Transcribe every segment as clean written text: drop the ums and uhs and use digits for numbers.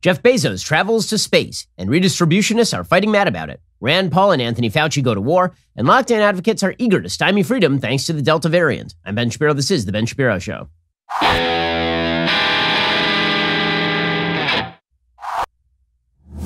Jeff Bezos travels to space, and redistributionists are fighting mad about it. Rand Paul and Anthony Fauci go to war, and lockdown advocates are eager to stymie freedom thanks to the Delta variant. I'm Ben Shapiro. This is The Ben Shapiro Show.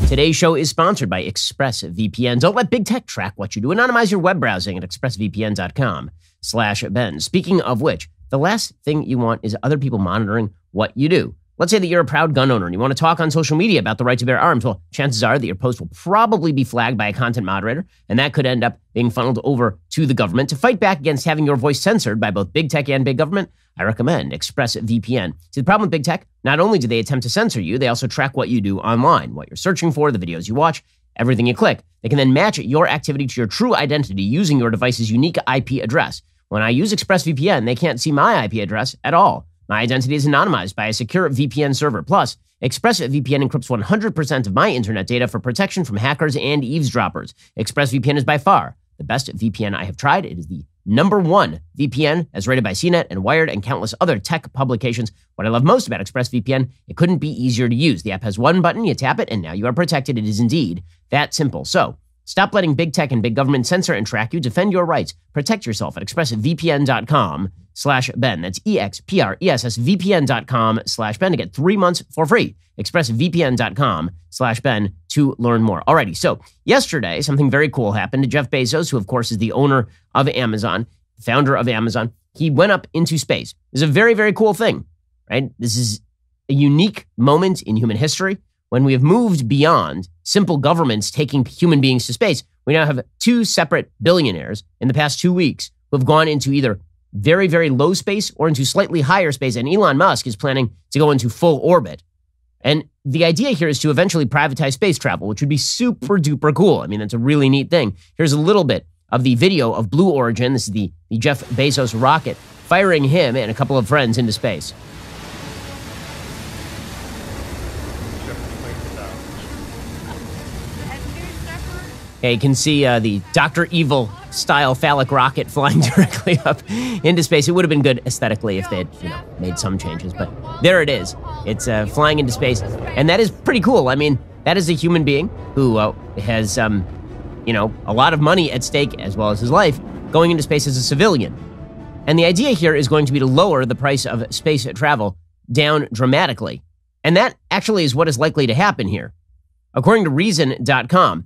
Today's show is sponsored by ExpressVPN. Don't let big tech track what you do. Anonymize your web browsing at expressvpn.com/Ben. Speaking of which, the last thing you want is other people monitoring what you do. Let's say that you're a proud gun owner and you want to talk on social media about the right to bear arms. Well, chances are that your post will probably be flagged by a content moderator, and that could end up being funneled over to the government. To fight back against having your voice censored by both big tech and big government, I recommend ExpressVPN. See, the problem with big tech, not only do they attempt to censor you, they also track what you do online, what you're searching for, the videos you watch, everything you click. They can then match your activity to your true identity using your device's unique IP address. When I use ExpressVPN, they can't see my IP address at all. My identity is anonymized by a secure VPN server. Plus, ExpressVPN encrypts 100% of my internet data for protection from hackers and eavesdroppers. ExpressVPN is by far the best VPN I have tried. It is the #1 VPN as rated by CNET and Wired and countless other tech publications. What I love most about ExpressVPN, it couldn't be easier to use. The app has one button, you tap it, and now you are protected. It is indeed that simple. So, stop letting big tech and big government censor and track you. Defend your rights. Protect yourself at expressvpn.com/Ben. That's EXPRESSVPN.com/Ben to get 3 months for free. expressvpn.com/Ben to learn more. Alrighty, so yesterday, something very cool happened to Jeff Bezos, who of course is the owner of Amazon, founder of Amazon. He went up into space. This is a very, very cool thing, right? This is a unique moment in human history when we have moved beyond simple governments taking human beings to space. We now have 2 separate billionaires in the past 2 weeks who have gone into either very, very low space or into slightly higher space. And Elon Musk is planning to go into full orbit. And the idea here is to eventually privatize space travel, which would be super duper cool. I mean, that's a really neat thing. Here's a little bit of the video of Blue Origin. This is the Jeff Bezos rocket firing him and a couple of friends into space. Okay, you can see the Dr. Evil style phallic rocket flying directly up into space. It would have been good aesthetically if they had, made some changes, but there it is. It's flying into space, and that is pretty cool. I mean, that is a human being who has, a lot of money at stake as well as his life going into space as a civilian. And the idea here is going to be to lower the price of space travel down dramatically. And that actually is what is likely to happen here. According to Reason.com,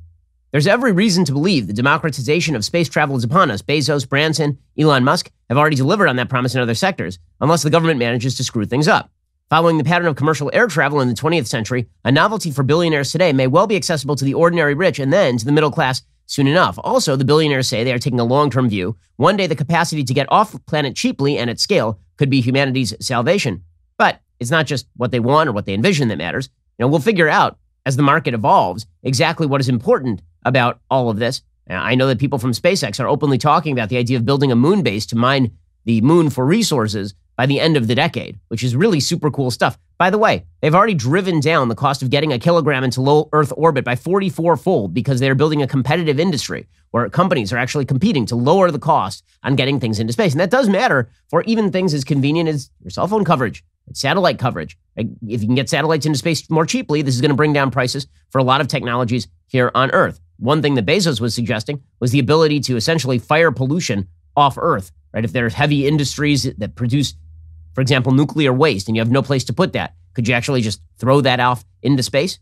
there's every reason to believe the democratization of space travel is upon us. Bezos, Branson, Elon Musk have already delivered on that promise in other sectors, unless the government manages to screw things up. Following the pattern of commercial air travel in the 20th century, a novelty for billionaires today may well be accessible to the ordinary rich and then to the middle class soon enough. Also, the billionaires say they are taking a long-term view. One day, the capacity to get off the planet cheaply and at scale could be humanity's salvation. But it's not just what they want or what they envision that matters. We'll figure out as the market evolves exactly what is important about all of this. I know that people from SpaceX are openly talking about the idea of building a moon base to mine the moon for resources by the end of the decade, which is really super cool stuff. By the way, they've already driven down the cost of getting a kilogram into low Earth orbit by 44-fold because they're building a competitive industry where companies are actually competing to lower the cost on getting things into space. And that does matter for even things as convenient as your cell phone coverage, satellite coverage. If you can get satellites into space more cheaply, this is going to bring down prices for a lot of technologies here on Earth. One thing that Bezos was suggesting was the ability to essentially fire pollution off Earth, right? If there's heavy industries that produce, for example, nuclear waste and you have no place to put that, could you actually just throw that off into space?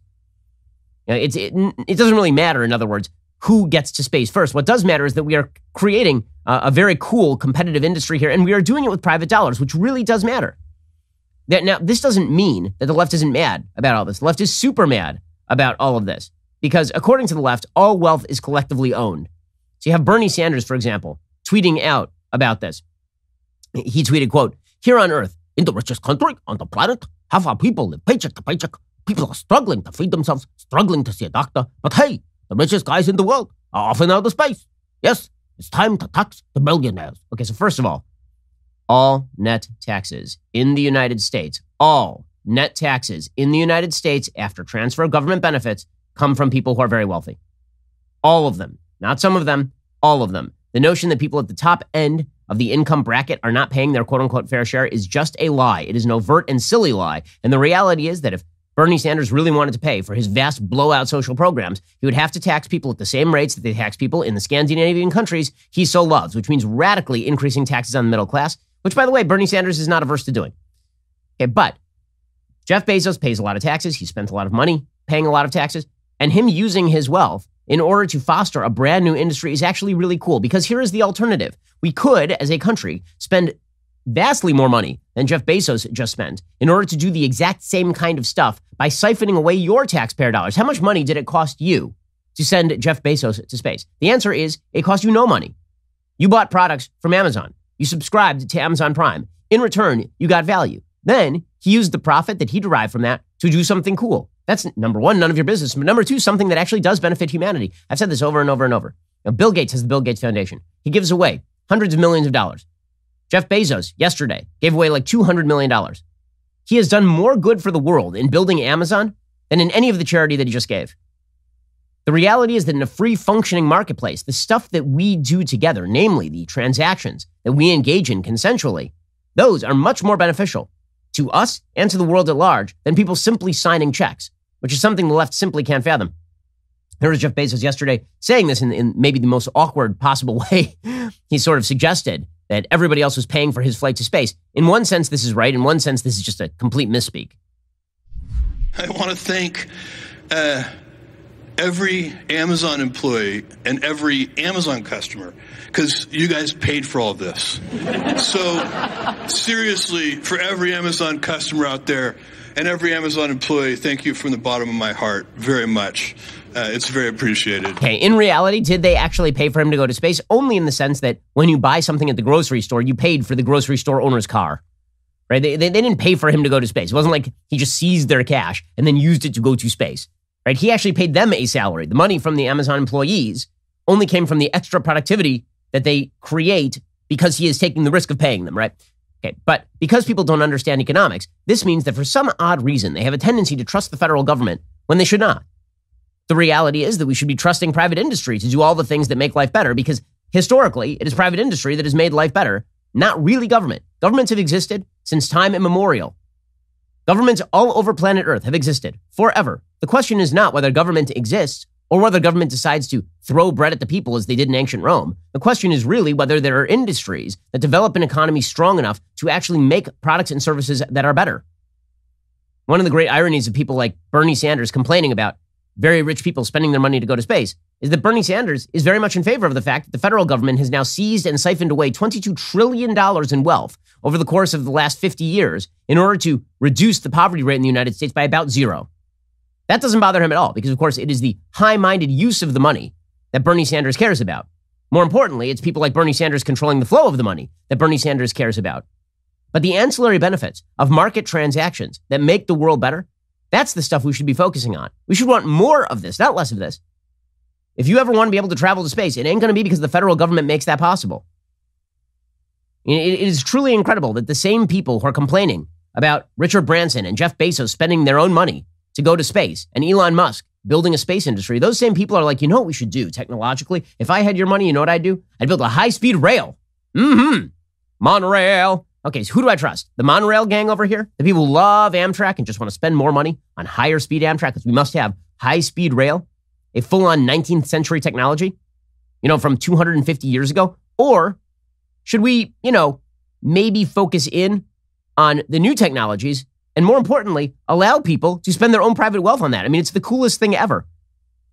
It doesn't really matter, in other words, who gets to space first. What does matter is that we are creating a very cool competitive industry here, and we are doing it with private dollars, which really does matter. Now, this doesn't mean that the left isn't mad about all this. The left is super mad about all of this. Because according to the left, all wealth is collectively owned. So you have Bernie Sanders, for example, tweeting out about this. He tweeted, quote, "Here on Earth, in the richest country on the planet, half our people live paycheck to paycheck. People are struggling to feed themselves, struggling to see a doctor. But hey, the richest guys in the world are off in outer space. Yes, it's time to tax the billionaires." Okay, so first of all net taxes in the United States, all net taxes in the United States after transfer of government benefits come from people who are very wealthy. All of them. Not some of them, all of them. The notion that people at the top end of the income bracket are not paying their quote-unquote fair share is just a lie. It is an overt and silly lie. And the reality is that if Bernie Sanders really wanted to pay for his vast blowout social programs, he would have to tax people at the same rates that they tax people in the Scandinavian countries he so loves, which means radically increasing taxes on the middle class, which, by the way, Bernie Sanders is not averse to doing. Okay, but Jeff Bezos pays a lot of taxes. He spent a lot of money paying a lot of taxes, and him using his wealth in order to foster a brand new industry is actually really cool, because here is the alternative. We could, as a country, spend vastly more money than Jeff Bezos just spent in order to do the exact same kind of stuff by siphoning away your taxpayer dollars. How much money did it cost you to send Jeff Bezos to space? The answer is it cost you no money. You bought products from Amazon. You subscribed to Amazon Prime. In return, you got value. Then he used the profit that he derived from that to do something cool. That's number one, none of your business. But number two, something that actually does benefit humanity. I've said this over and over and over. Now, Bill Gates has the Bill Gates Foundation. He gives away hundreds of millions of dollars. Jeff Bezos, yesterday, gave away like $200 million. He has done more good for the world in building Amazon than in any of the charity that he just gave. The reality is that in a free functioning marketplace, the stuff that we do together, namely the transactions that we engage in consensually, those are much more beneficial to us and to the world at large than people simply signing checks, which is something the left simply can't fathom. There was Jeff Bezos yesterday saying this in maybe the most awkward possible way. He sort of suggested that everybody else was paying for his flight to space. In one sense, this is right. In one sense, this is just a complete misspeak. I want to thank every Amazon employee and every Amazon customer, because you guys paid for all of this. So seriously, for every Amazon customer out there and every Amazon employee, thank you from the bottom of my heart very much. It's very appreciated. Okay, in reality, did they actually pay for him to go to space? Only in the sense that when you buy something at the grocery store, you paid for the grocery store owner's car. Right? They didn't pay for him to go to space. It wasn't like he just seized their cash and then used it to go to space. Right? He actually paid them a salary. The money from the Amazon employees only came from the extra productivity that they create because he is taking the risk of paying them, right? Okay, but because people don't understand economics, this means that for some odd reason, they have a tendency to trust the federal government when they should not. The reality is that we should be trusting private industry to do all the things that make life better, because historically, it is private industry that has made life better, not really government. Governments have existed since time immemorial. Governments all over planet Earth have existed forever. The question is not whether government exists or whether government decides to throw bread at the people as they did in ancient Rome. The question is really whether there are industries that develop an economy strong enough to actually make products and services that are better. One of the great ironies of people like Bernie Sanders complaining about very rich people spending their money to go to space is that Bernie Sanders is very much in favor of the fact that the federal government has now seized and siphoned away $22 trillion in wealth over the course of the last 50 years in order to reduce the poverty rate in the United States by about zero. That doesn't bother him at all because, of course, it is the high-minded use of the money that Bernie Sanders cares about. More importantly, it's people like Bernie Sanders controlling the flow of the money that Bernie Sanders cares about. But the ancillary benefits of market transactions that make the world better, that's the stuff we should be focusing on. We should want more of this, not less of this. If you ever want to be able to travel to space, it ain't going to be because the federal government makes that possible. It is truly incredible that the same people who are complaining about Richard Branson and Jeff Bezos spending their own money to go to space and Elon Musk building a space industry, those same people are like, you know what we should do technologically? If I had your money, you know what I'd do? I'd build a high-speed rail. Monorail. Okay, so who do I trust? The monorail gang over here? The people who love Amtrak and just want to spend more money on higher speed Amtrak because we must have high-speed rail, a full-on 19th century technology, from 250 years ago? Or should we, maybe focus in on the new technologies and, more importantly, allow people to spend their own private wealth on that? I mean, it's the coolest thing ever.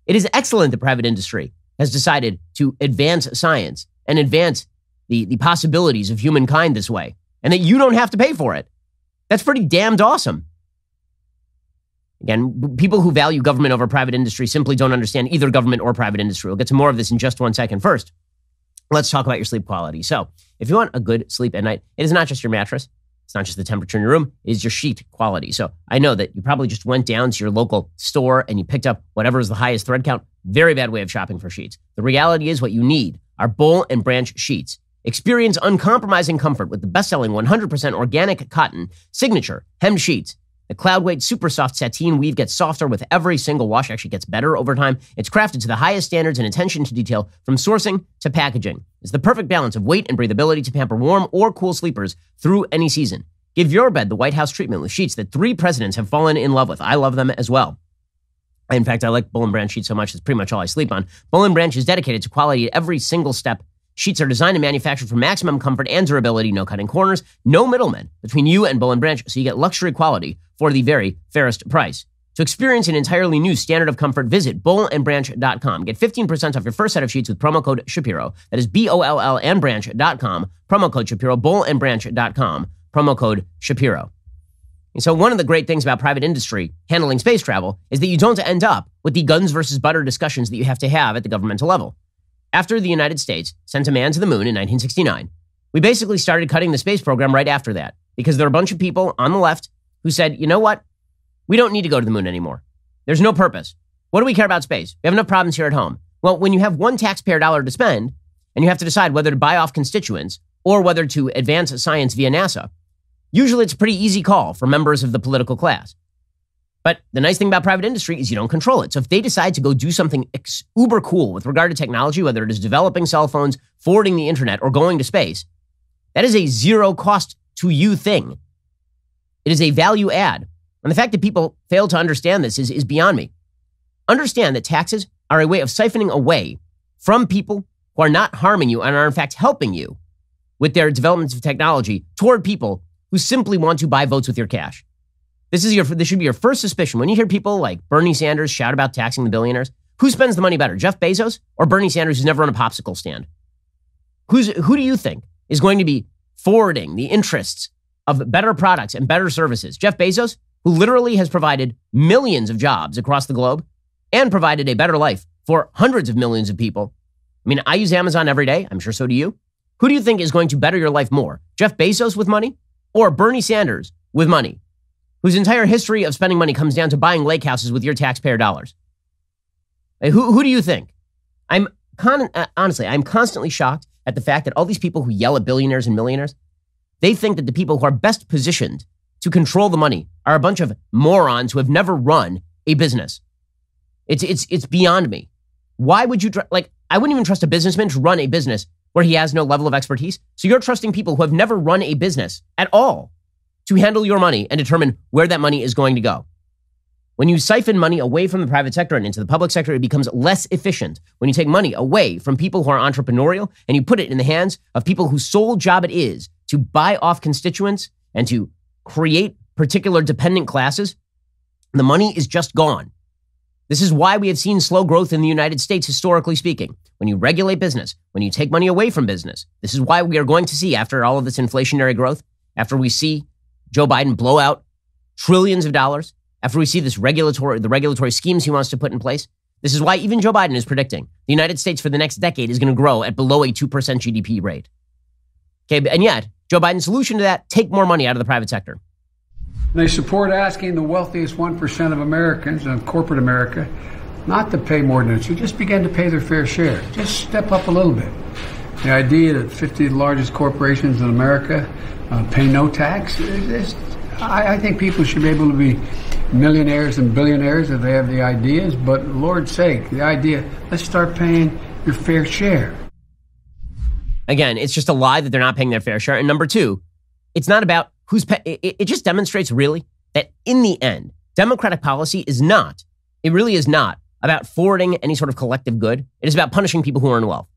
It is excellent that private industry has decided to advance science and advance the possibilities of humankind this way, and that you don't have to pay for it. That's pretty damned awesome. Again, people who value government over private industry simply don't understand either government or private industry. We'll get to more of this in just 1 second. First, let's talk about your sleep quality. So if you want a good sleep at night, it is not just your mattress. It's not just the temperature in your room. It is your sheet quality. So I know that you probably just went down to your local store and you picked up whatever is the highest thread count. Very bad way of shopping for sheets. The reality is what you need are Boll and Branch sheets. Experience uncompromising comfort with the best-selling 100% organic cotton signature hemmed sheets. The Cloudweight Super Soft Sateen weave gets softer with every single wash, actually gets better over time. It's crafted to the highest standards and attention to detail from sourcing to packaging. It's the perfect balance of weight and breathability to pamper warm or cool sleepers through any season. Give your bed the White House treatment with sheets that 3 presidents have fallen in love with. I love them as well. In fact, I like Boll & Branch sheets so much, it's pretty much all I sleep on. Boll & Branch is dedicated to quality at every single step. Sheets are designed and manufactured for maximum comfort and durability, no cutting corners, no middlemen between you and Boll & Branch, so you get luxury quality for the very fairest price. To experience an entirely new standard of comfort, visit bollandbranch.com. Get 15% off your first set of sheets with promo code Shapiro. That is BOLL and branch.com. Promo code Shapiro, bollandbranch.com. Promo code Shapiro. And so one of the great things about private industry handling space travel is that you don't end up with the guns versus butter discussions that you have to have at the governmental level. After the United States sent a man to the moon in 1969, we basically started cutting the space program right after that because there are a bunch of people on the left who said, you know what? We don't need to go to the moon anymore. There's no purpose. What do we care about space? We have enough problems here at home. Well, when you have one taxpayer dollar to spend and you have to decide whether to buy off constituents or whether to advance science via NASA, usually it's a pretty easy call for members of the political class. But the nice thing about private industry is you don't control it. So if they decide to go do something uber cool with regard to technology, whether it is developing cell phones, forwarding the internet, or going to space, that is a zero cost to you thing. It is a value add. And the fact that people fail to understand this is beyond me. Understand that taxes are a way of siphoning away from people who are not harming you and are in fact helping you with their developments of technology toward people who simply want to buy votes with your cash. This should be your first suspicion. When you hear people like Bernie Sanders shout about taxing the billionaires, who spends the money better, Jeff Bezos or Bernie Sanders who's never run a popsicle stand? Who do you think is going to be forwarding the interests of better products and better services? Jeff Bezos, who literally has provided millions of jobs across the globe and provided a better life for hundreds of millions of people. I mean, I use Amazon every day. I'm sure so do you. Who do you think is going to better your life more? Jeff Bezos with money or Bernie Sanders with money, whose entire history of spending money comes down to buying lake houses with your taxpayer dollars? Who do you think? Honestly, I'm constantly shocked at the fact that all these people who yell at billionaires and millionaires, they think that the people who are best positioned to control the money are a bunch of morons who have never run a business. It's beyond me. Why would you, I wouldn't even trust a businessman to run a business where he has no level of expertise. So you're trusting people who have never run a business at all to handle your money and determine where that money is going to go. When you siphon money away from the private sector and into the public sector, it becomes less efficient. When you take money away from people who are entrepreneurial and you put it in the hands of people whose sole job it is to buy off constituents and to create particular dependent classes, the money is just gone. This is why we have seen slow growth in the United States, historically speaking. When you regulate business, when you take money away from business, this is why we are going to see, after all of this inflationary growth, after we see Joe Biden blow out trillions of dollars, after we see the regulatory schemes he wants to put in place, this is why even Joe Biden is predicting the United States for the next decade is going to grow at below a 2% GDP rate. Okay, and yet, Joe Biden's solution to that, take more money out of the private sector. They support asking the wealthiest 1% of Americans and corporate America not to pay more than it should, just begin to pay their fair share. Just step up a little bit. The idea that 50 of the largest corporations in America pay no tax, I think people should be able to be millionaires and billionaires if they have the ideas, but Lord's sake, the idea, let's start paying your fair share. Again, it's just a lie that they're not paying their fair share. And number two, it's not about who's it just demonstrates really that in the end, Democratic policy is not, it really is not about forwarding any sort of collective good. It is about punishing people who earn wealth.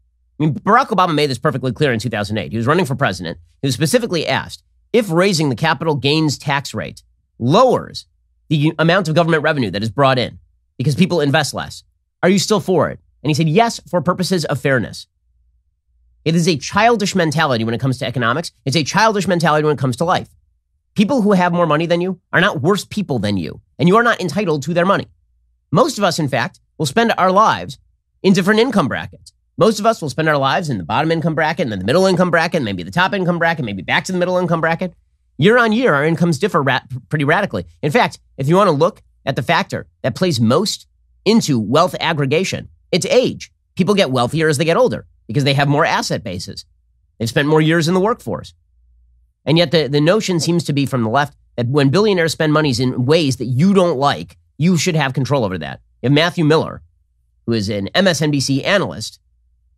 I mean, Barack Obama made this perfectly clear in 2008. He was running for president. He was specifically asked if raising the capital gains tax rate lowers the amount of government revenue that is brought in because people invest less, are you still for it? And he said, yes, for purposes of fairness. It is a childish mentality when it comes to economics. It's a childish mentality when it comes to life. People who have more money than you are not worse people than you, and you are not entitled to their money. Most of us, in fact, will spend our lives in different income brackets. Most of us will spend our lives in the bottom income bracket and then the middle income bracket, maybe the top income bracket, maybe back to the middle income bracket. Year on year, our incomes differ pretty radically. In fact, if you want to look at the factor that plays most into wealth aggregation, it's age. People get wealthier as they get older because they have more asset bases. They've spent more years in the workforce. And yet the notion seems to be from the left that when billionaires spend monies in ways that you don't like, you should have control over that. You have Matthew Miller, who is an MSNBC analyst,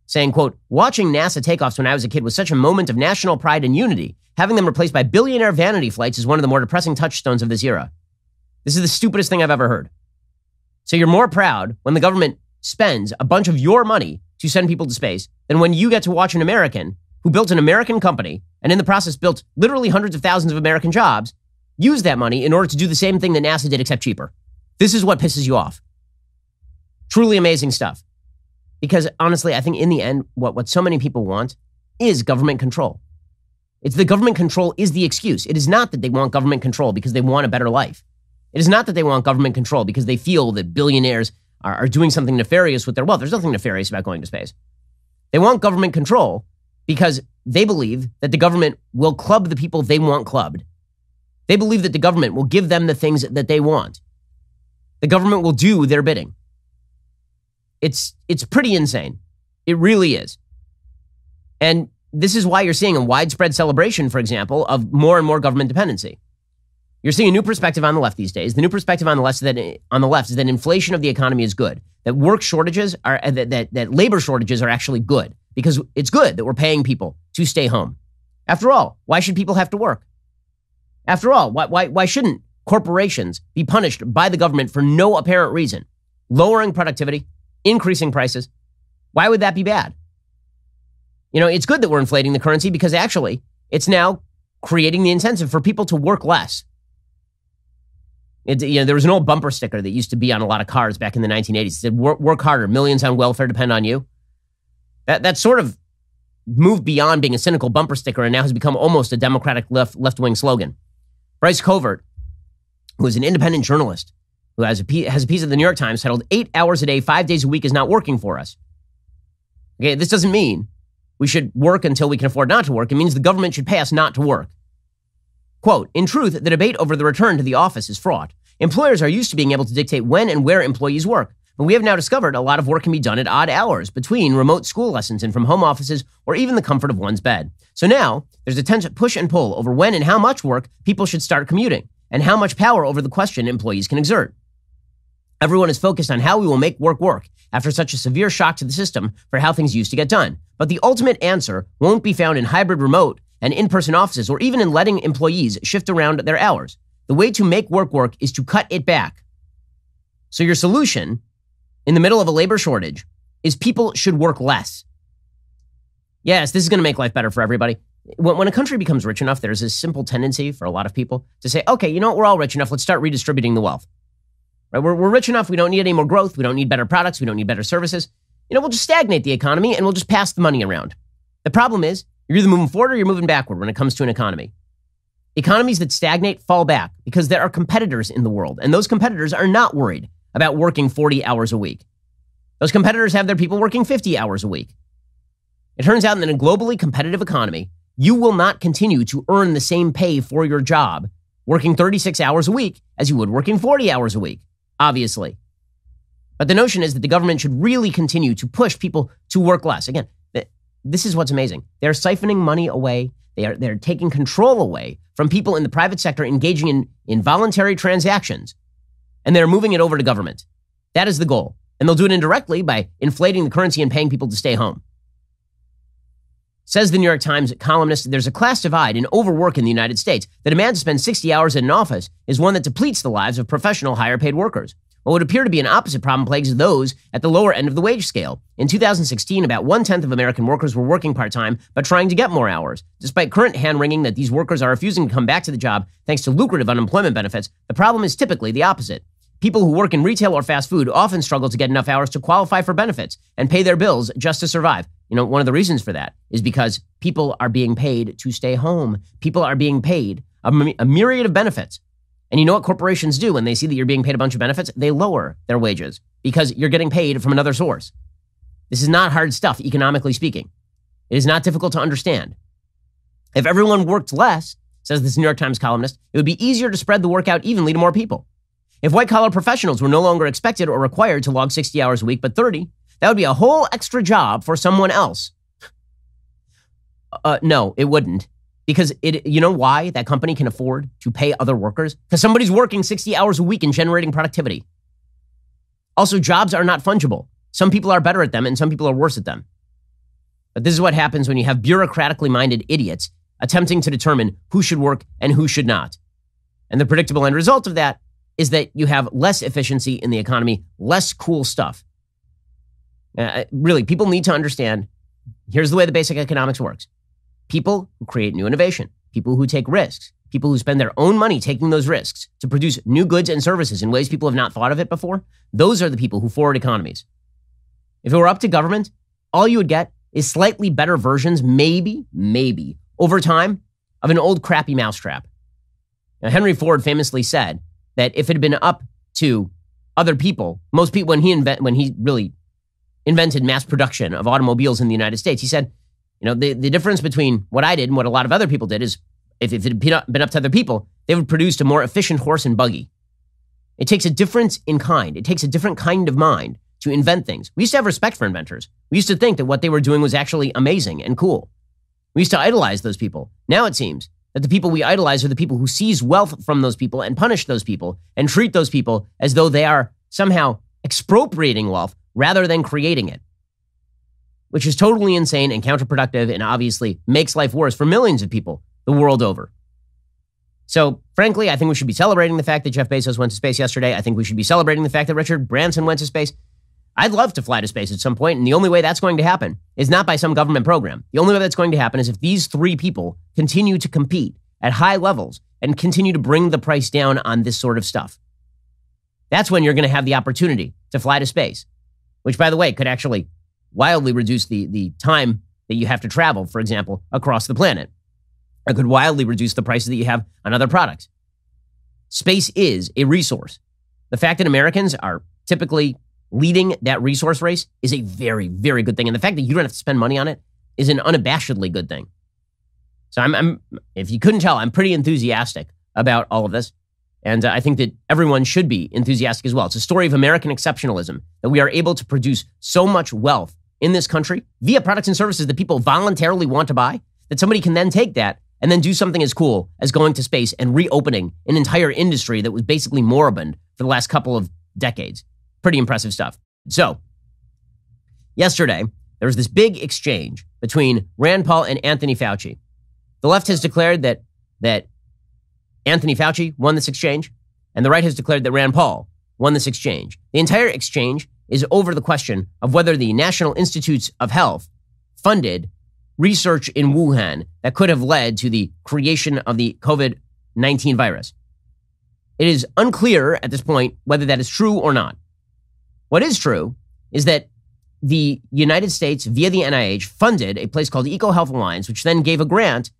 saying, quote, watching NASA takeoffs when I was a kid was such a moment of national pride and unity. having them replaced by billionaire vanity flights is one of the more depressing touchstones of this era. This is the stupidest thing I've ever heard. So you're more proud when the government spends a bunch of your money to send people to space than when you get to watch an American who built an American company and in the process built literally hundreds of thousands of American jobs use that money in order to do the same thing that NASA did except cheaper. This is what pisses you off. Truly amazing stuff. Because honestly, I think in the end, what so many people want is government control. It's the government control is the excuse. It is not that they want government control because they want a better life. It is not that they want government control because they feel that billionaires are doing something nefarious with their wealth. There's nothing nefarious about going to space. They want government control because they believe that the government will club the people they want clubbed. They believe that the government will give them the things that they want. The government will do their bidding. It's pretty insane. It really is. And this is why you're seeing a widespread celebration, for example, of more and more government dependency. You're seeing a new perspective on the left these days. The new perspective on the left is that inflation of the economy is good, that work shortages are that labor shortages are actually good because it's good that we're paying people to stay home. After all, why should people have to work? After all, why shouldn't corporations be punished by the government for no apparent reason? Lowering productivity, increasing prices. Why would that be bad? You know, it's good that we're inflating the currency because actually it's now creating the incentive for people to work less. There was an old bumper sticker that used to be on a lot of cars back in the 1980s. It said, work harder, millions on welfare depend on you. That sort of moved beyond being a cynical bumper sticker and now has become almost a Democratic left-wing slogan. Bryce Covert, who is an independent journalist, who has a piece of the New York Times titled 8 hours a day, 5 days a week is not working for us. Okay, this doesn't mean we should work until we can afford not to work. It means the government should pay us not to work. Quote, in truth, the debate over the return to the office is fraught. Employers are used to being able to dictate when and where employees work, but we have now discovered a lot of work can be done at odd hours between remote school lessons and from home offices or even the comfort of one's bed. So now there's a tense push and pull over when and how much work people should start commuting and how much power over the question employees can exert. Everyone is focused on how we will make work work after such a severe shock to the system for how things used to get done. But the ultimate answer won't be found in hybrid remote and in-person offices or even in letting employees shift around their hours. The way to make work work is to cut it back. So your solution in the middle of a labor shortage is people should work less. Yes, this is going to make life better for everybody. When a country becomes rich enough, there's this simple tendency for a lot of people to say, okay, you know what, we're all rich enough, let's start redistributing the wealth. Right? We're rich enough, we don't need any more growth, we don't need better products, we don't need better services. We'll just stagnate the economy and we'll just pass the money around. The problem is, you're either moving forward or you're moving backward when it comes to an economy. Economies that stagnate fall back because there are competitors in the world, and those competitors are not worried about working 40 hours a week. Those competitors have their people working 50 hours a week. It turns out that in a globally competitive economy, you will not continue to earn the same pay for your job working 36 hours a week as you would working 40 hours a week, obviously. But the notion is that the government should really continue to push people to work less. Again, this is what's amazing. They're siphoning money away. They're taking control away from people in the private sector engaging in voluntary transactions, and they're moving it over to government. That is the goal. And they'll do it indirectly by inflating the currency and paying people to stay home. Says the New York Times columnist, there's a class divide in overwork in the United States. The demand to spend 60 hours in an office is one that depletes the lives of professional, higher-paid workers. What would appear to be an opposite problem plagues those at the lower end of the wage scale. In 2016, about 1/10 of American workers were working part-time, but trying to get more hours. Despite current hand-wringing that these workers are refusing to come back to the job thanks to lucrative unemployment benefits, the problem is typically the opposite. People who work in retail or fast food often struggle to get enough hours to qualify for benefits and pay their bills just to survive. One of the reasons for that is because people are being paid to stay home. People are being paid a myriad of benefits. And you know what corporations do when they see that you're being paid a bunch of benefits? They lower their wages because you're getting paid from another source. This is not hard stuff, economically speaking. It is not difficult to understand. If everyone worked less, says this New York Times columnist, it would be easier to spread the work out evenly to more people. If white-collar professionals were no longer expected or required to log 60 hours a week, but 30, that would be a whole extra job for someone else. No, it wouldn't. Because you know why that company can afford to pay other workers? Because somebody's working 60 hours a week and generating productivity. Also, jobs are not fungible. Some people are better at them and some people are worse at them. But this is what happens when you have bureaucratically minded idiots attempting to determine who should work and who should not. And the predictable end result of that is that you have less efficiency in the economy, less cool stuff. Really, people need to understand, here's the way the basic economics works. People who create new innovation, people who take risks, people who spend their own money taking those risks to produce new goods and services in ways people have not thought of it before, those are the people who forward economies. If it were up to government, all you would get is slightly better versions, maybe, over time, of an old crappy mousetrap. Now, Henry Ford famously said that if it had been up to other people, most people, when he really invented mass production of automobiles in the United States, he said, the difference between what I did and what a lot of other people did is if it had been up to other people, they would produce a more efficient horse and buggy. It takes a difference in kind. It takes a different kind of mind to invent things. We used to have respect for inventors. We used to think that what they were doing was actually amazing and cool. We used to idolize those people. Now it seems that the people we idolize are the people who seize wealth from those people and punish those people and treat those people as though they are somehow expropriating wealth rather than creating it, which is totally insane and counterproductive and obviously makes life worse for millions of people the world over. So, frankly, I think we should be celebrating the fact that Jeff Bezos went to space yesterday. I think we should be celebrating the fact that Richard Branson went to space. I'd love to fly to space at some point, and the only way that's going to happen is not by some government program. The only way that's going to happen is if these three people continue to compete at high levels and continue to bring the price down on this sort of stuff. That's when you're going to have the opportunity to fly to space, which, by the way, could actually wildly reduce the time that you have to travel, for example, across the planet. It could wildly reduce the prices that you have on other products. Space is a resource. The fact that Americans are typically leading that resource race is a very, very good thing. And the fact that you don't have to spend money on it is an unabashedly good thing. So I'm if you couldn't tell, I'm pretty enthusiastic about all of this. And I think that everyone should be enthusiastic as well. It's a story of American exceptionalism, that we are able to produce so much wealth in this country via products and services that people voluntarily want to buy, that somebody can then take that and then do something as cool as going to space and reopening an entire industry that was basically moribund for the last couple of decades. Pretty impressive stuff. So, yesterday, there was this big exchange between Rand Paul and Anthony Fauci. The left has declared that Anthony Fauci won this exchange, and the right has declared that Rand Paul won this exchange. The entire exchange is over the question of whether the National Institutes of Health funded research in Wuhan that could have led to the creation of the COVID-19 virus. It is unclear at this point whether that is true or not. What is true is that the United States, via the NIH, funded a place called EcoHealth Alliance, which then gave a grant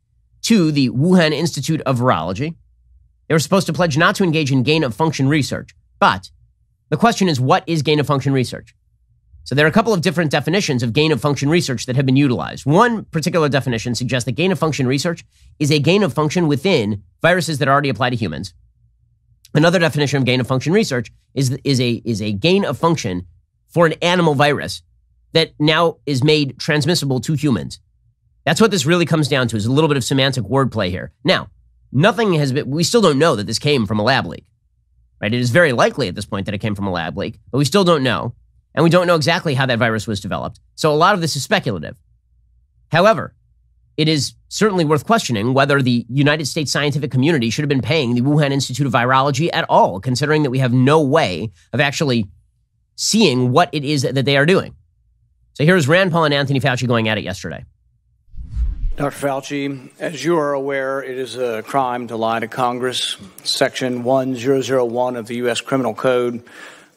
to the Wuhan Institute of Virology. They were supposed to pledge not to engage in gain-of-function research. But the question is, what is gain-of-function research? So there are a couple of different definitions of gain-of-function research that have been utilized. One particular definition suggests that gain-of-function research is a gain-of-function within viruses that already apply to humans. Another definition of gain-of-function research is a gain-of-function for an animal virus that now is made transmissible to humans. That's what this really comes down to, is a little bit of semantic wordplay here. Now, we still don't know that this came from a lab leak, right? It is very likely at this point that it came from a lab leak, but we still don't know. And we don't know exactly how that virus was developed. So a lot of this is speculative. However, it is certainly worth questioning whether the United States scientific community should have been paying the Wuhan Institute of Virology at all, considering that we have no way of actually seeing what it is that they are doing. So here's Rand Paul and Anthony Fauci going at it yesterday. Dr. Fauci, as you are aware, it is a crime to lie to Congress. Section 1001 of the U.S. Criminal Code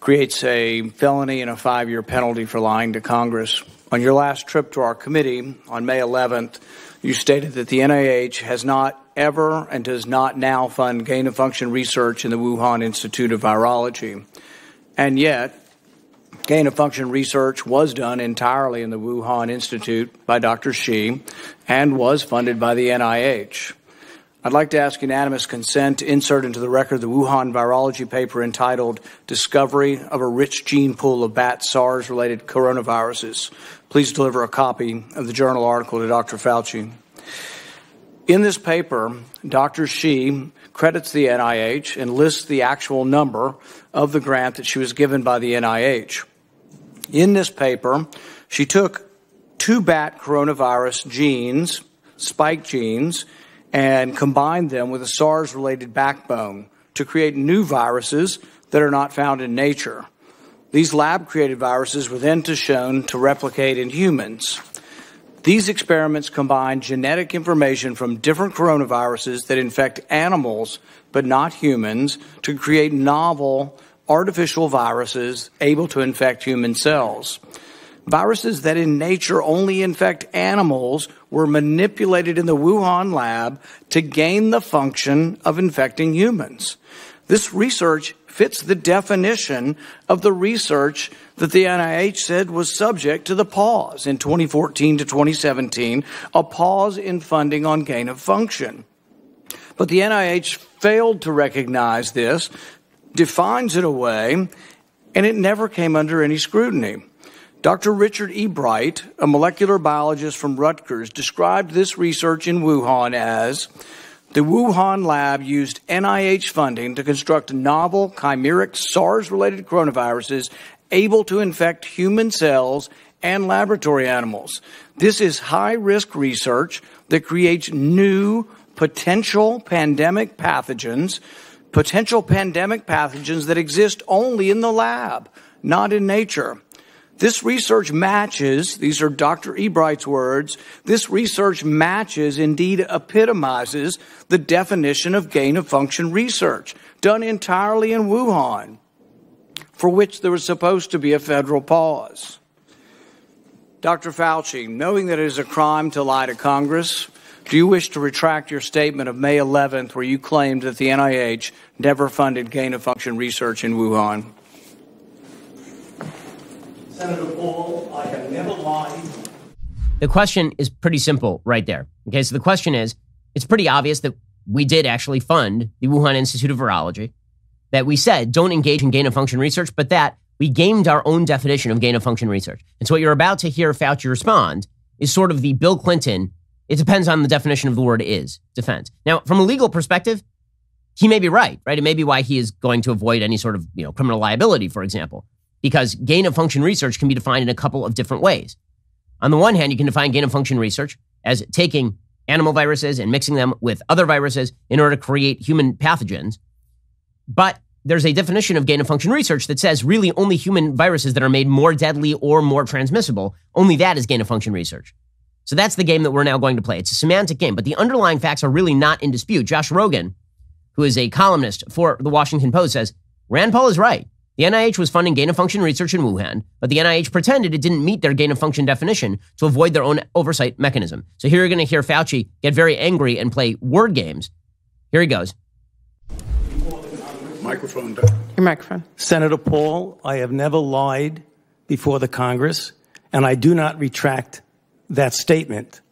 creates a felony and a 5-year penalty for lying to Congress. On your last trip to our committee on May 11th, you stated that the NIH has not ever and does not now fund gain-of-function research in the Wuhan Institute of Virology. And yet, gain-of-function research was done entirely in the Wuhan Institute by Dr. Shi and was funded by the NIH. I'd like to ask unanimous consent to insert into the record the Wuhan virology paper entitled Discovery of a Rich Gene Pool of Bat SARS-Related Coronaviruses. Please deliver a copy of the journal article to Dr. Fauci. In this paper, Dr. Shi credits the NIH and lists the actual number of the grant that she was given by the NIH. In this paper, she took 2 bat coronavirus genes, spike genes and combined them with a SARS-related backbone to create new viruses that are not found in nature. These lab-created viruses were then shown to replicate in humans. These experiments combine genetic information from different coronaviruses that infect animals but not humans to create novel artificial viruses able to infect human cells. Viruses that in nature only infect animals were manipulated in the Wuhan lab to gain the function of infecting humans. This research fits the definition of the research that the NIH said was subject to the pause in 2014 to 2017, a pause in funding on gain of function. But the NIH failed to recognize this, defines it away, and it never came under any scrutiny. Dr. Richard E. Bright, a molecular biologist from Rutgers, described this research in Wuhan as the Wuhan lab used NIH funding to construct novel chimeric SARS-related coronaviruses able to infect human cells and laboratory animals. This is high-risk research that creates new potential pandemic pathogens that exist only in the lab, not in nature. This research matches, these are Dr. E. Bright's words, this research matches, indeed epitomizes, the definition of gain-of-function research done entirely in Wuhan, for which there was supposed to be a federal pause. Dr. Fauci, knowing that it is a crime to lie to Congress, do you wish to retract your statement of May 11th where you claimed that the NIH never funded gain-of-function research in Wuhan? Senator Paul, I have never lied. The question is pretty simple right there. Okay, so the question is, it's pretty obvious that we did actually fund the Wuhan Institute of Virology, that we said don't engage in gain-of-function research, but that we gamed our own definition of gain-of-function research. And so what you're about to hear Fauci respond is sort of the Bill Clinton, it depends on the definition of the word is, defense. Now, from a legal perspective, he may be right? It may be why he is going to avoid any sort of criminal liability, for example, because gain-of-function research can be defined in a couple of different ways. On the one hand, you can define gain-of-function research as taking animal viruses and mixing them with other viruses in order to create human pathogens. But there's a definition of gain-of-function research that says really only human viruses that are made more deadly or more transmissible, only that is gain-of-function research. So that's the game that we're now going to play. It's a semantic game, but the underlying facts are really not in dispute. Josh Rogan, who is a columnist for the Washington Post, says Rand Paul is right. The NIH was funding gain-of-function research in Wuhan, but the NIH pretended it didn't meet their gain-of-function definition to avoid their own oversight mechanism. So here you're going to hear Fauci get very angry and play word games. Here he goes. Microphone. Your microphone. Senator Paul, I have never lied before the Congress, and I do not retract that statement.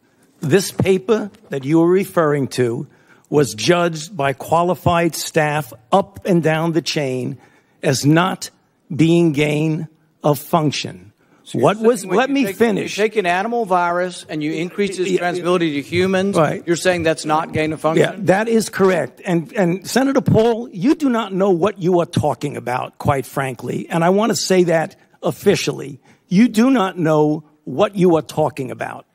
This paper that you are referring to was judged by qualified staff up and down the chain as not being gain of function. Let me finish. You take an animal virus and you increase its transmissibility to humans, right. You're saying that's not gain of function? Yeah, that is correct. And Senator Paul, you do not know what you are talking about, quite frankly. And I want to say that officially. You do not know what you are talking about.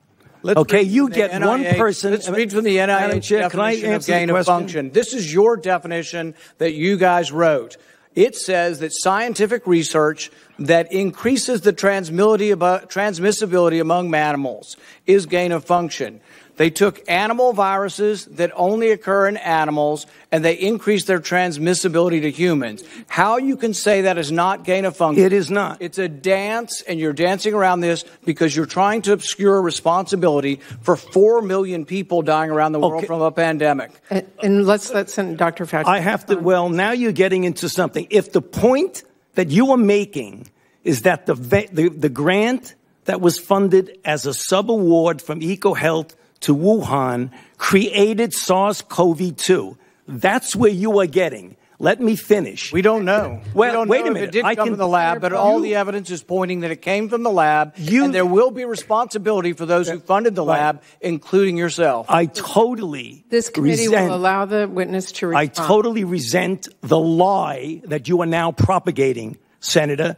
You get one person. Let's read from the NIH definition of gain of function. This is your definition that you guys wrote. It says that scientific research that increases the transmissibility among animals is gain of function. They took animal viruses that only occur in animals and they increased their transmissibility to humans. How you can say that is not gain of function? It is not. It's a dance, and you're dancing around this because you're trying to obscure responsibility for 4 million people dying around the world from a pandemic. And let's send Dr. Fauci. I have to, now you're getting into something. If the point that you are making is that the grant that was funded as a sub-award from EcoHealth to Wuhan created SARS-CoV-2. That's where you are getting. Let me finish. We don't know. Well, we don't wait know a minute. If it did come from the lab, but all the evidence is pointing that it came from the lab, and there will be responsibility for those who funded the lab, including yourself. I totally This committee will allow the witness to respond. I totally resent the lie that you are now propagating, Senator,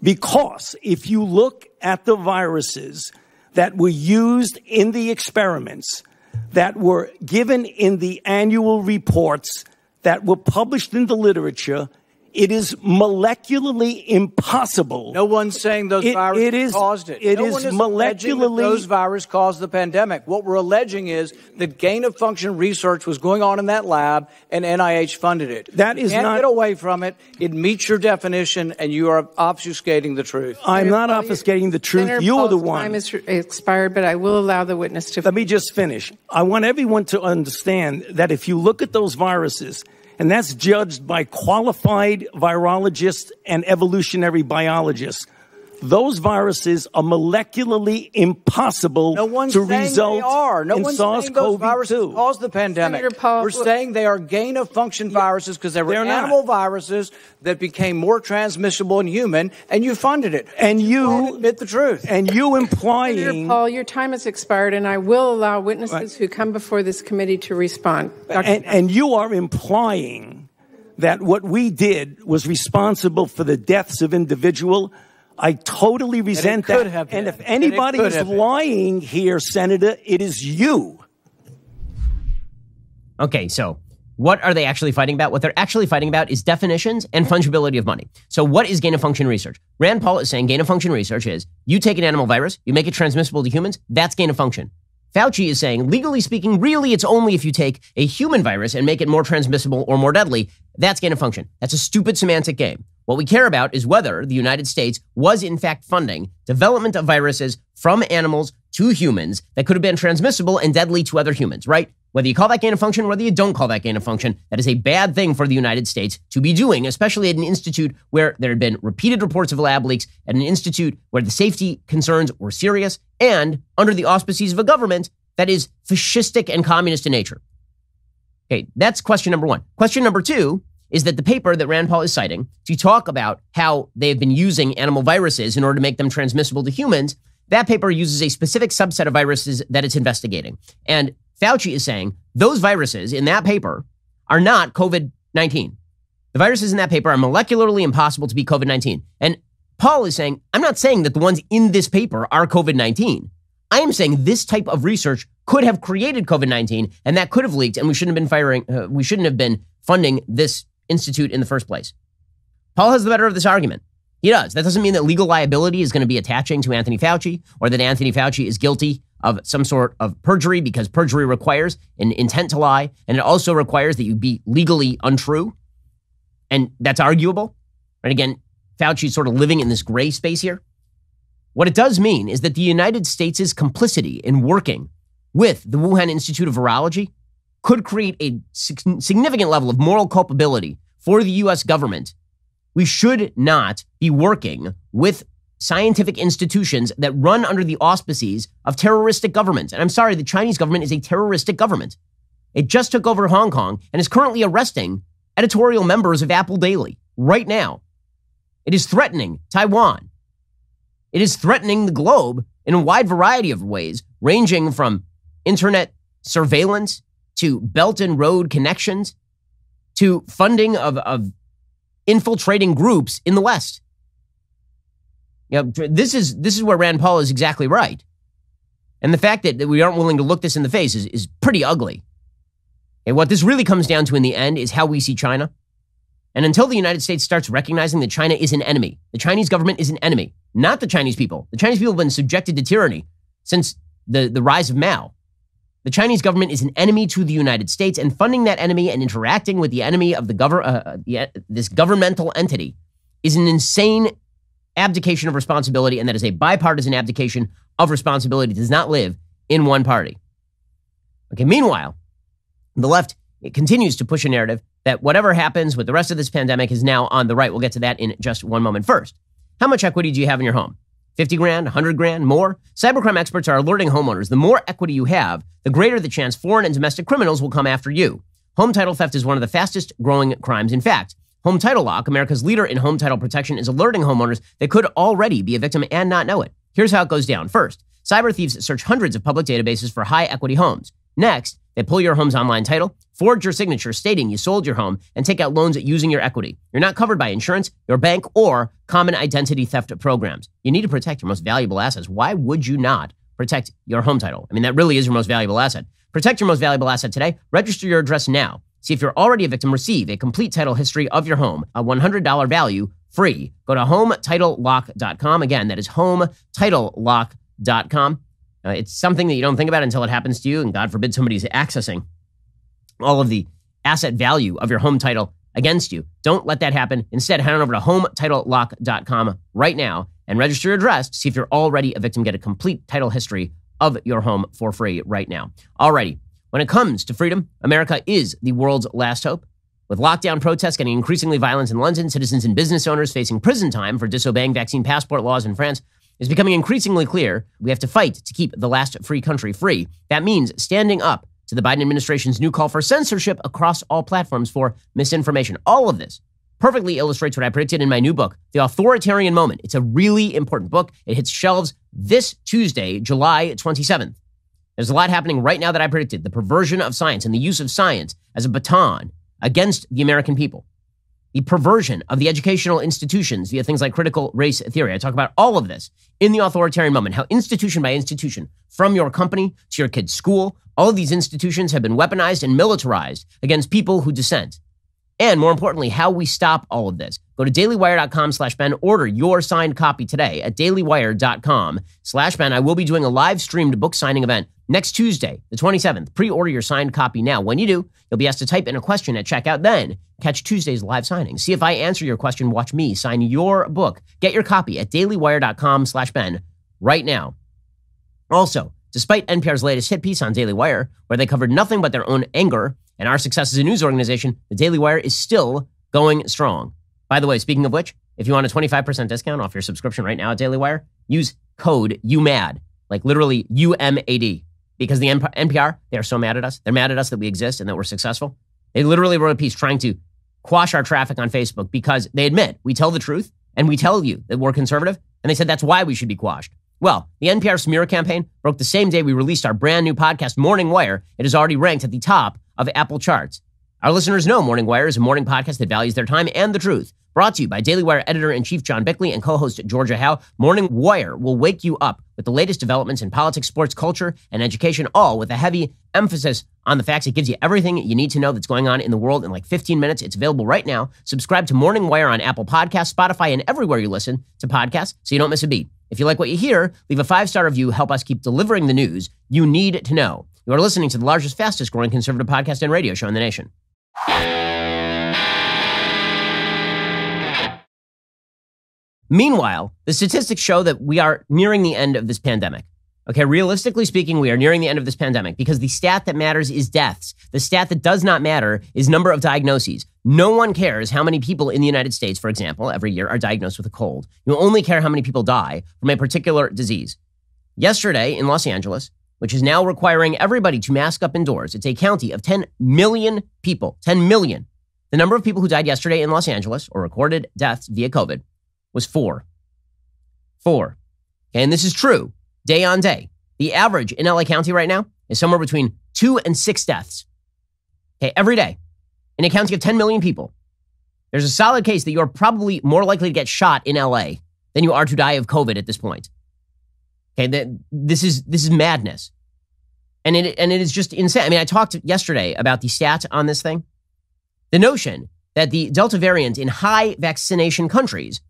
because if you look at the viruses that were used in the experiments, that were given in the annual reports that were published in the literature, it is molecularly impossible. No one's saying those viruses caused it. No one is molecularly. Those viruses caused the pandemic. What we're alleging is that gain-of-function research was going on in that lab, and NIH funded it. That is you can't not get away from it. It meets your definition, and you are obfuscating the truth. I'm not obfuscating the truth. Senator You're the Paul's one. Time is expired, but I will allow the witness to. Let me just finish. I want everyone to understand that if you look at those viruses, and that's judged by qualified virologists and evolutionary biologists, those viruses are molecularly impossible to result in SARS-CoV-2. Cause the pandemic. We're saying they are gain-of-function viruses because they were animal viruses that became more transmissible in human, and you funded it. And you admit the truth. And you implying, Senator Paul, your time has expired, and I will allow witnesses who come before this committee to respond. And you are implying that what we did was responsible for the deaths of individuals. I totally resent that. And if anybody is lying here, Senator, it is you. Okay, so what are they actually fighting about? What they're actually fighting about is definitions and fungibility of money. So what is gain-of-function research? Rand Paul is saying gain-of-function research is you take an animal virus, you make it transmissible to humans, that's gain-of-function. Fauci is saying, legally speaking, really it's only if you take a human virus and make it more transmissible or more deadly, that's gain-of-function. That's a stupid semantic game. What we care about is whether the United States was in fact funding development of viruses from animals to humans that could have been transmissible and deadly to other humans, right? Whether you call that gain of function, whether you don't call that gain of function, that is a bad thing for the United States to be doing, especially at an institute where there had been repeated reports of lab leaks, at an institute where the safety concerns were serious, and under the auspices of a government that is fascistic and communist in nature. Okay, that's question number one. Question number two is that the paper that Rand Paul is citing to talk about how they have been using animal viruses in order to make them transmissible to humans, that paper uses a specific subset of viruses that it's investigating. And Fauci is saying those viruses in that paper are not COVID-19. The viruses in that paper are molecularly impossible to be COVID-19. And Paul is saying, I'm not saying that the ones in this paper are COVID-19. I am saying this type of research could have created COVID-19 and that could have leaked, and we shouldn't have been funding this institute in the first place. Paul has the better of this argument. He does. That doesn't mean that legal liability is going to be attaching to Anthony Fauci or that Anthony Fauci is guilty of some sort of perjury, because perjury requires an intent to lie, and it also requires that you be legally untrue. And that's arguable. And again, Fauci's sort of living in this gray space here. What it does mean is that the United States' complicity in working with the Wuhan Institute of Virology could create a significant level of moral culpability for the U.S. government. We should not be working with scientific institutions that run under the auspices of terroristic governments. And I'm sorry, the Chinese government is a terroristic government. It just took over Hong Kong and is currently arresting editorial members of Apple Daily right now. It is threatening Taiwan. It is threatening the globe in a wide variety of ways, ranging from internet surveillance to Belt and Road connections to funding of infiltrating groups in the West. You know, this is where Rand Paul is exactly right. And the fact that we aren't willing to look this in the face is pretty ugly. And what this really comes down to in the end is how we see China. And until the United States starts recognizing that China is an enemy, the Chinese government is an enemy, not the Chinese people. The Chinese people have been subjected to tyranny since the rise of Mao. The Chinese government is an enemy to the United States, and funding that enemy and interacting with the enemy of this governmental entity is an insane abdication of responsibility, and that is a bipartisan abdication of responsibility. It does not live in one party. Okay, meanwhile, the left continues to push a narrative that whatever happens with the rest of this pandemic is now on the right. We'll get to that in just one moment. First, how much equity do you have in your home? 50 grand, 100 grand, more? Cybercrime experts are alerting homeowners the more equity you have, the greater the chance foreign and domestic criminals will come after you. Home title theft is one of the fastest growing crimes. In fact, Home Title Lock, America's leader in home title protection, is alerting homeowners that could already be a victim and not know it. Here's how it goes down. First, cyber thieves search hundreds of public databases for high equity homes. Next, they pull your home's online title, forge your signature stating you sold your home, and take out loans using your equity. You're not covered by insurance, your bank, or common identity theft programs. You need to protect your most valuable assets. Why would you not protect your home title. I mean, that really is your most valuable asset. Protect your most valuable asset today. Register your address now. See if you're already a victim. Receive a complete title history of your home, a $100 value, free. Go to HomeTitleLock.com. Again, that is HomeTitleLock.com. It's something that you don't think about until it happens to you, and God forbid somebody's accessing all of the asset value of your home title against you. Don't let that happen. Instead, head on over to HomeTitleLock.com right now and register your address to see if you're already a victim. Get a complete title history of your home for free right now. Alrighty. When it comes to freedom, America is the world's last hope. With lockdown protests getting increasingly violent in London, citizens and business owners facing prison time for disobeying vaccine passport laws in France, it's becoming increasingly clear we have to fight to keep the last free country free. That means standing up to the Biden administration's new call for censorship across all platforms for misinformation. All of this perfectly illustrates what I predicted in my new book, The Authoritarian Moment. It's a really important book. It hits shelves this Tuesday, July 27th. There's a lot happening right now that I predicted. The perversion of science and the use of science as a baton against the American people. The perversion of the educational institutions via things like critical race theory. I talk about all of this in The Authoritarian Moment, how institution by institution, from your company to your kid's school, all of these institutions have been weaponized and militarized against people who dissent. And more importantly, how we stop all of this. Go to dailywire.com/Ben. Order your signed copy today at dailywire.com/Ben. I will be doing a live streamed book signing event next Tuesday, the 27th. Pre-order your signed copy now. When you do, you'll be asked to type in a question at checkout. Then catch Tuesday's live signing. See if I answer your question. Watch me sign your book. Get your copy at dailywire.com/Ben right now. Also, despite NPR's latest hit piece on Daily Wire, where they covered nothing but their own anger and our success as a news organization, the Daily Wire is still going strong. By the way, speaking of which, if you want a 25% discount off your subscription right now at Daily Wire, use code UMAD, like literally UMAD, because the NPR, they are so mad at us. They're mad at us that we exist and that we're successful. They literally wrote a piece trying to quash our traffic on Facebook because they admit we tell the truth and we tell you that we're conservative, and they said that's why we should be quashed. Well, the NPR smear campaign broke the same day we released our brand new podcast, Morning Wire. It is already ranked at the top of Apple charts. Our listeners know Morning Wire is a morning podcast that values their time and the truth. Brought to you by Daily Wire editor-in-chief John Bickley and co-host Georgia Howe, Morning Wire will wake you up with the latest developments in politics, sports, culture, and education, all with a heavy emphasis on the facts. It gives you everything you need to know that's going on in the world in like 15 minutes. It's available right now. Subscribe to Morning Wire on Apple Podcasts, Spotify, and everywhere you listen to podcasts so you don't miss a beat. If you like what you hear, leave a 5-star review. Help us keep delivering the news you need to know. You are listening to the largest, fastest growing conservative podcast and radio show in the nation. Meanwhile, the statistics show that we are nearing the end of this pandemic. Okay, realistically speaking, we are nearing the end of this pandemic because the stat that matters is deaths. The stat that does not matter is number of diagnoses. No one cares how many people in the United States, for example, every year are diagnosed with a cold. You only care how many people die from a particular disease. Yesterday in Los Angeles, which is now requiring everybody to mask up indoors, it's a county of 10 million people, 10 million. The number of people who died yesterday in Los Angeles, or recorded deaths via COVID, was 4. 4. Okay, and this is true day on day. The average in LA County right now is somewhere between 2 and 6 deaths. Okay, every day. In a county of 10 million people, there's a solid case that you're probably more likely to get shot in LA than you are to die of COVID at this point. Okay, this is madness. And it is just insane. I mean, I talked yesterday about the stats on this thing. The notion that the Delta variant in high vaccination countries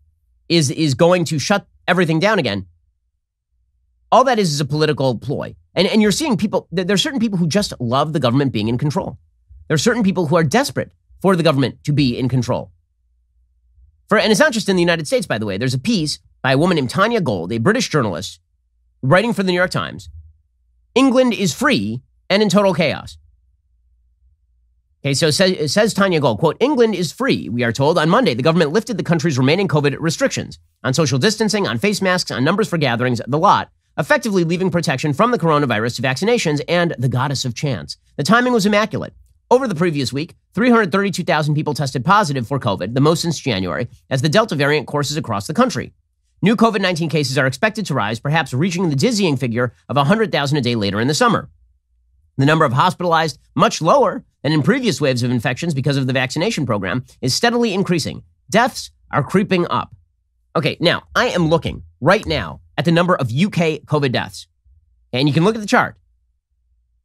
is going to shut everything down again. All that is a political ploy. And you're seeing people, there are certain people who just love the government being in control. There are certain people who are desperate for the government to be in control. And it's not just in the United States, by the way. There's a piece by a woman named Tanya Gold, a British journalist, writing for the New York Times. England is free and in total chaos. Okay, so it says Tanya Gold, quote, England is free, we are told. On Monday, the government lifted the country's remaining COVID restrictions on social distancing, on face masks, on numbers for gatherings, the lot, effectively leaving protection from the coronavirus to vaccinations and the goddess of chance. The timing was immaculate. Over the previous week, 332,000 people tested positive for COVID, the most since January, as the Delta variant courses across the country. New COVID-19 cases are expected to rise, perhaps reaching the dizzying figure of 100,000 a day later in the summer. The number of hospitalized, much lower than in previous waves of infections because of the vaccination program, is steadily increasing. Deaths are creeping up. Okay, now, I am looking right now at the number of UK COVID deaths. And you can look at the chart.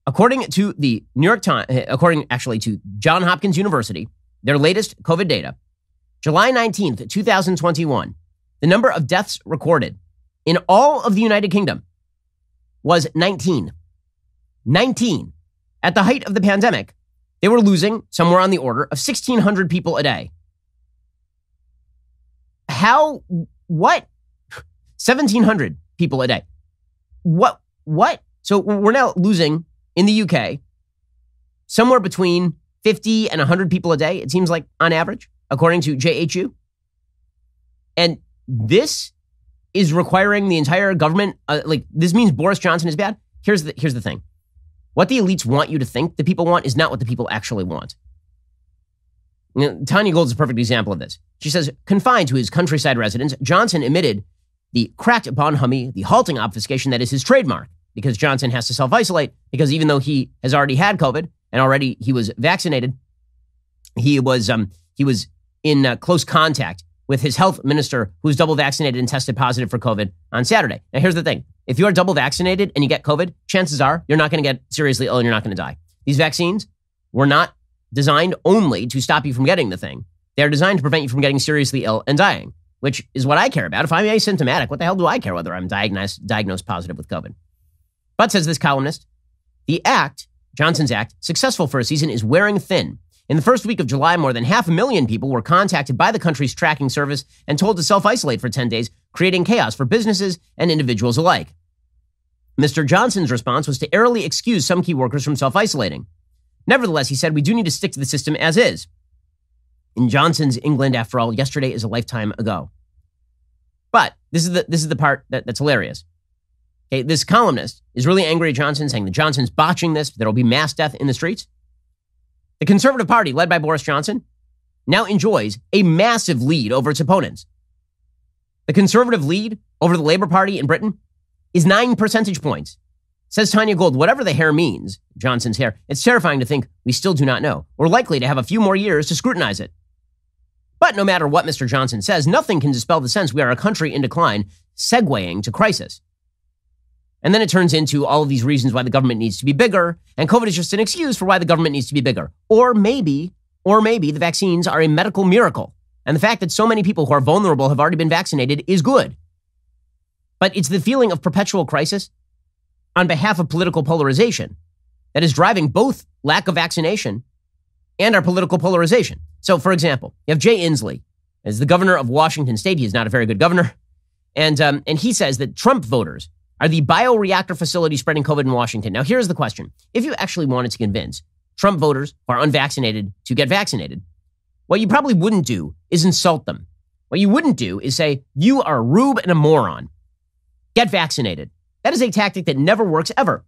According to the New York Times, according actually to Johns Hopkins University, their latest COVID data, July 19th, 2021, the number of deaths recorded in all of the United Kingdom was 19. 19. At the height of the pandemic, they were losing somewhere on the order of 1,600 people a day. How? What? 1,700 people a day. What? So we're now losing in the UK somewhere between 50 and 100 people a day, it seems like, on average, according to JHU. And this is requiring the entire government, this means Boris Johnson is bad. Here's the thing. What the elites want you to think the people want is not what the people actually want. You know, Tanya Gold is a perfect example of this. She says, confined to his countryside residence, Johnson admitted the cracked bonhomie, the halting obfuscation that is his trademark, because Johnson has to self-isolate, because even though he has already had COVID and already he was vaccinated, he was in close contact with his health minister, who's double vaccinated and tested positive for COVID on Saturday. Now, here's the thing. If you are double vaccinated and you get COVID, chances are you're not going to get seriously ill and you're not going to die. These vaccines were not designed only to stop you from getting the thing. They're designed to prevent you from getting seriously ill and dying, which is what I care about. If I'm asymptomatic, what the hell do I care whether I'm diagnosed positive with COVID? But, says this columnist, the act, Johnson's act, successful for a season, is wearing thin. In the first week of July, more than 500,000 people were contacted by the country's tracking service and told to self-isolate for 10 days, creating chaos for businesses and individuals alike. Mr. Johnson's response was to airily excuse some key workers from self-isolating. Nevertheless, he said, we do need to stick to the system as is. In Johnson's England, after all, yesterday is a lifetime ago. But this is the part that's hilarious. Okay, this columnist is really angry at Johnson, saying that Johnson's botching this, there will be mass death in the streets. The Conservative Party, led by Boris Johnson, now enjoys a massive lead over its opponents. The Conservative lead over the Labour Party in Britain is 9 percentage points. Says Tanya Gold, whatever the hair means, Johnson's hair, it's terrifying to think we still do not know. We're likely to have a few more years to scrutinize it. But no matter what Mr. Johnson says, nothing can dispel the sense we are a country in decline, segueing to crisis. And then it turns into all of these reasons why the government needs to be bigger, and COVID is just an excuse for why the government needs to be bigger. Or maybe the vaccines are a medical miracle, and the fact that so many people who are vulnerable have already been vaccinated is good. But it's the feeling of perpetual crisis on behalf of political polarization that is driving both lack of vaccination and our political polarization. So, for example, you have Jay Inslee as the governor of Washington State. He is not a very good governor. And he says that Trump voters are the bioreactor facility spreading COVID in Washington. Now, here's the question. If you actually wanted to convince Trump voters who are unvaccinated to get vaccinated, what you probably wouldn't do is insult them. What you wouldn't do is say, you are a rube and a moron. Get vaccinated. That is a tactic that never works ever.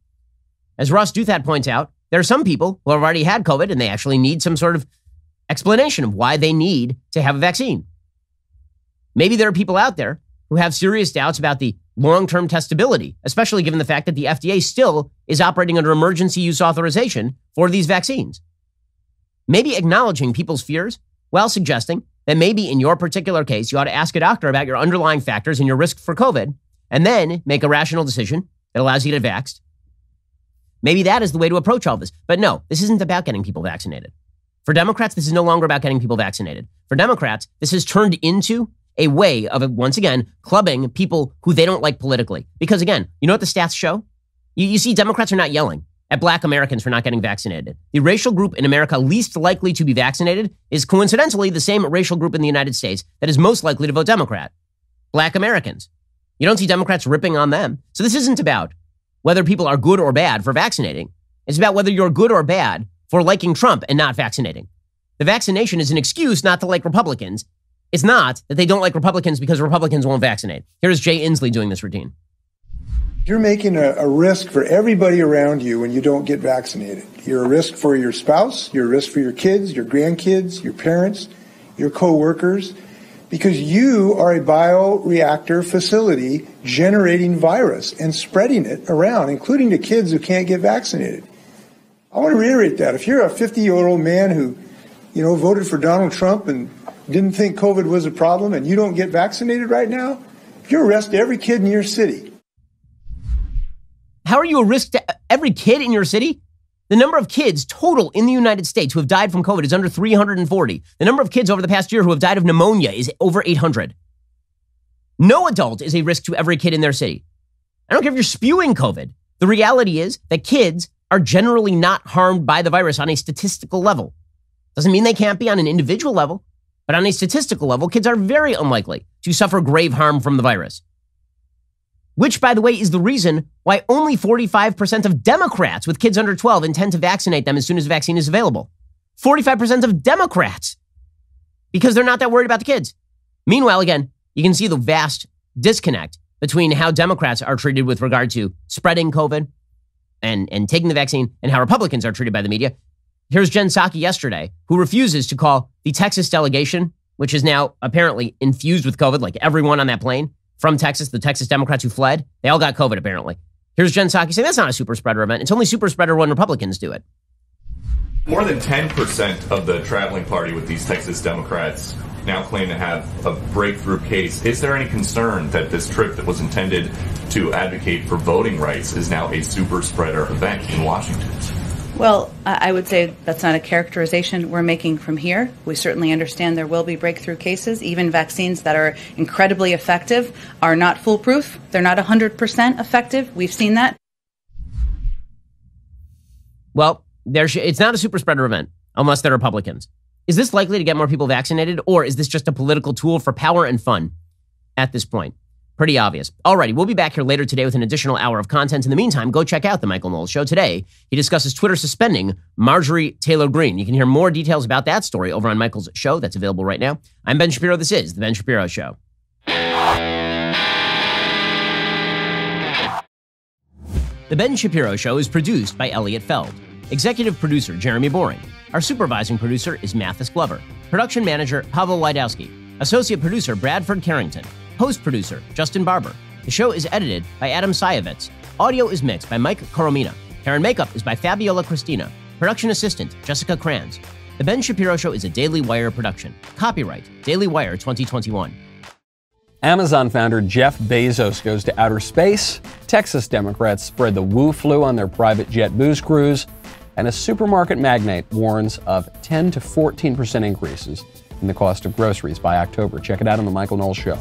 As Ross Douthat points out, there are some people who have already had COVID and they actually need some sort of explanation of why they need to have a vaccine. Maybe there are people out there who have serious doubts about the long-term testability, especially given the fact that the FDA still is operating under emergency use authorization for these vaccines. Maybe acknowledging people's fears while suggesting that maybe in your particular case, you ought to ask a doctor about your underlying factors and your risk for COVID, and then make a rational decision that allows you to get vaxxed. Maybe that is the way to approach all this. But no, this isn't about getting people vaccinated. For Democrats, this is no longer about getting people vaccinated. For Democrats, this has turned into a way of, once again, clubbing people who they don't like politically. Because again, you know what the stats show? You see, Democrats are not yelling at black Americans for not getting vaccinated. The racial group in America least likely to be vaccinated is coincidentally the same racial group in the United States that is most likely to vote Democrat. Black Americans. You don't see Democrats ripping on them. So this isn't about whether people are good or bad for vaccinating. It's about whether you're good or bad for liking Trump and not vaccinating. The vaccination is an excuse not to like Republicans. It's not that they don't like Republicans because Republicans won't vaccinate. Here's Jay Inslee doing this routine. You're making a risk for everybody around you when you don't get vaccinated. You're a risk for your spouse. You're a risk for your kids, your grandkids, your parents, your co-workers, because you are a bioreactor facility generating virus and spreading it around, including to kids who can't get vaccinated. I want to reiterate that. If you're a 50-year-old man who, voted for Donald Trump and didn't think COVID was a problem and you don't get vaccinated right now, you arrest every kid in your city. How are you a risk to every kid in your city? The number of kids total in the United States who have died from COVID is under 340. The number of kids over the past year who have died of pneumonia is over 800. No adult is a risk to every kid in their city. I don't care if you're spewing COVID. The reality is that kids are generally not harmed by the virus on a statistical level. Doesn't mean they can't be on an individual level, but on a statistical level, kids are very unlikely to suffer grave harm from the virus. Which, by the way, is the reason why only 45% of Democrats with kids under 12 intend to vaccinate them as soon as a vaccine is available. 45% of Democrats, because they're not that worried about the kids. Meanwhile, again, you can see the vast disconnect between how Democrats are treated with regard to spreading COVID and taking the vaccine and how Republicans are treated by the media. Here's Jen Psaki yesterday, who refuses to call the Texas delegation, which is now apparently infused with COVID, like everyone on that plane from Texas, the Texas Democrats who fled, they all got COVID apparently. Here's Jen Psaki saying that's not a super spreader event. It's only super spreader when Republicans do it. More than 10% of the traveling party with these Texas Democrats now claim to have a breakthrough case. Is there any concern that this trip that was intended to advocate for voting rights is now a super spreader event in Washington? Well, I would say that's not a characterization we're making from here. We certainly understand there will be breakthrough cases. Even vaccines that are incredibly effective are not foolproof. They're not 100% effective. We've seen that. Well, it's not a super spreader event unless they're Republicans. Is this likely to get more people vaccinated, or is this just a political tool for power and fun at this point? Pretty obvious. Alrighty, we'll be back here later today with an additional hour of content. In the meantime, go check out The Michael Knowles Show. Today, he discusses Twitter suspending Marjorie Taylor Greene. You can hear more details about that story over on Michael's show. That's available right now. I'm Ben Shapiro. This is The Ben Shapiro Show. The Ben Shapiro Show is produced by Elliot Feld. Executive producer, Jeremy Boring. Our supervising producer is Mathis Glover. Production manager, Pavel Wydowski. Associate producer, Bradford Carrington. Host producer, Justin Barber. The show is edited by Adam Sayevitz. Audio is mixed by Mike Coromina. Hair and makeup is by Fabiola Cristina. Production assistant, Jessica Kranz. The Ben Shapiro Show is a Daily Wire production. Copyright, Daily Wire 2021. Amazon founder Jeff Bezos goes to outer space. Texas Democrats spread the Wu flu on their private jet booze cruise. And a supermarket magnate warns of 10 to 14% increases in the cost of groceries by October. Check it out on The Michael Knowles Show.